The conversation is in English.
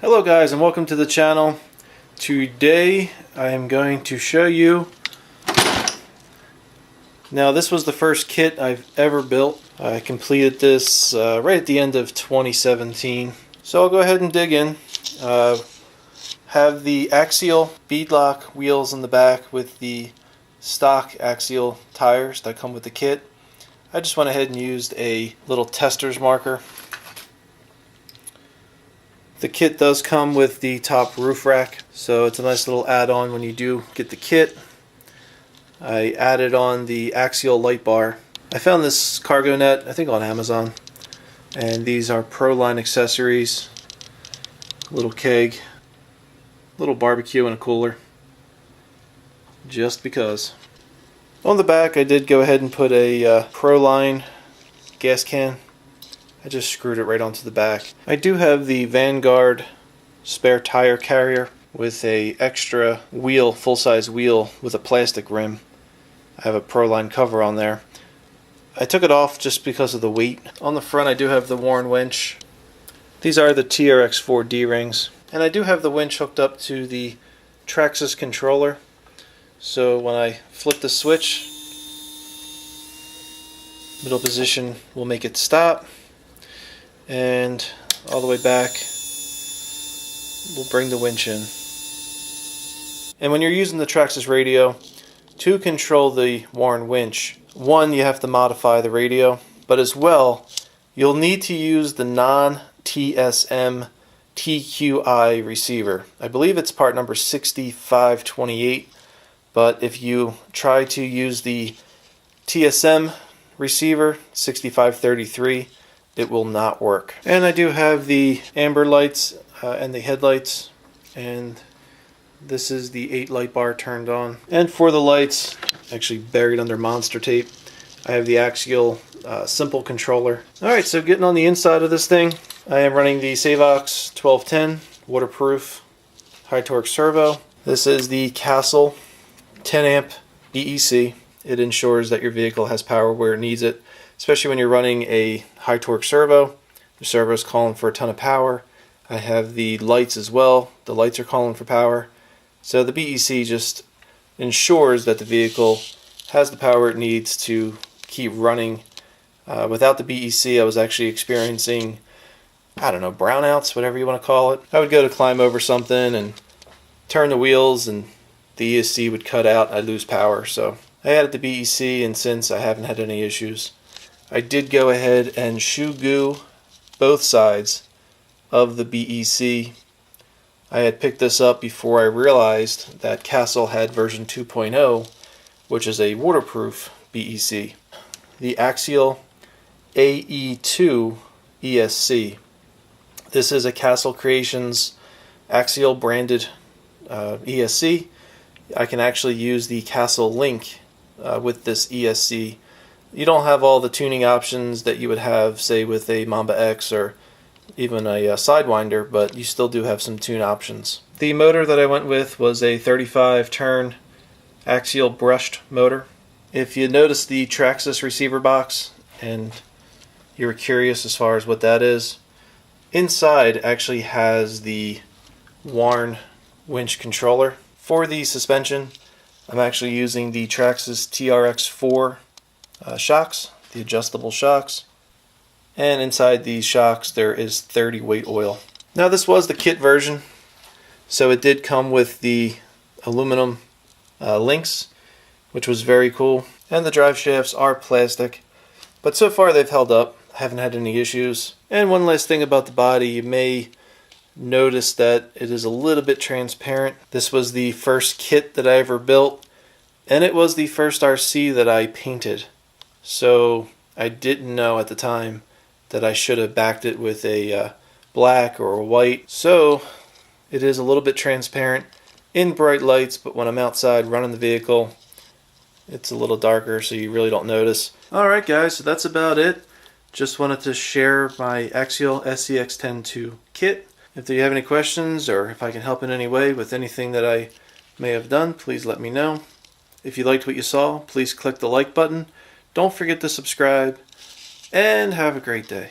Hello guys, and welcome to the channel. Today I am going to show you, now this was the first kit I've ever built. I completed this right at the end of 2017. So I'll go ahead and dig in. Have the Axial beadlock wheels in the back with the stock Axial tires that come with the kit. I just went ahead and used a little tester's marker. The kit does come with the top roof rack, so it's a nice little add-on when you do get the kit. I added on the Axial Light bar. I found this cargo net, I think on Amazon, and these are Proline Accessories. Little keg, little barbecue and a cooler, just because. On the back I did go ahead and put a Proline gas can. I just screwed it right onto the back. I do have the Vanguard Spare Tire Carrier with a extra wheel, full-size wheel with a plastic rim. I have a Proline cover on there. I took it off just because of the weight. On the front I do have the Warn Winch. These are the TRX4 D-Rings. And I do have the winch hooked up to the Traxxas controller. So when I flip the switch, middle position will make it stop. And all the way back, we'll bring the winch in. And when you're using the Traxxas Radio, to control the Warn Winch, one, you have to modify the radio, but as well, you'll need to use the non-TSM TQI receiver. I believe it's part number 6528, but if you try to use the TSM receiver, 6533, it will not work. And I do have the amber lights and the headlights, and this is the 8 light bar turned on. And for the lights, actually buried under monster tape, I have the Axial simple controller. Alright, so getting on the inside of this thing, I am running the Savox 1210 waterproof high torque servo. This is the Castle 10 amp EEC. It ensures that your vehicle has power where it needs it, especially when you're running a high torque servo. The servo is calling for a ton of power. I have the lights as well. The lights are calling for power. So the BEC just ensures that the vehicle has the power it needs to keep running. Without the BEC, I was actually experiencing, I don't know, brownouts, whatever you want to call it. I would go to climb over something and turn the wheels and the ESC would cut out. I'd lose power. So I added the BEC, and since I haven't had any issues. I did go ahead and shoe glue both sides of the BEC. I had picked this up before I realized that Castle had version 2.0, which is a waterproof BEC. The Axial AE-2 ESC. This is a Castle Creations Axial branded ESC. I can actually use the Castle link with this ESC. You don't have all the tuning options that you would have, say, with a Mamba X or even a Sidewinder, but you still do have some tune options. The motor that I went with was a 35 turn Axial brushed motor. If you notice the Traxxas receiver box and you were curious as far as what that is, inside actually has the Warn Winch controller. For the suspension, I'm actually using the Traxxas TRX4 shocks, the adjustable shocks, and inside these shocks there is 30 weight oil. Now this was the kit version, so it did come with the aluminum links, which was very cool, and the drive shafts are plastic, but so far they've held up. I haven't had any issues. And one last thing about the body, you may notice that it is a little bit transparent. This was the first kit that I ever built, and it was the first RC that I painted. So I didn't know at the time that I should have backed it with a black or a white. So it is a little bit transparent in bright lights, but when I'm outside running the vehicle, it's a little darker, so you really don't notice. Alright guys, so that's about it. Just wanted to share my Axial SCX10ii kit. If you have any questions, or if I can help in any way with anything that I may have done, please let me know. If you liked what you saw, please click the like button. Don't forget to subscribe, and have a great day.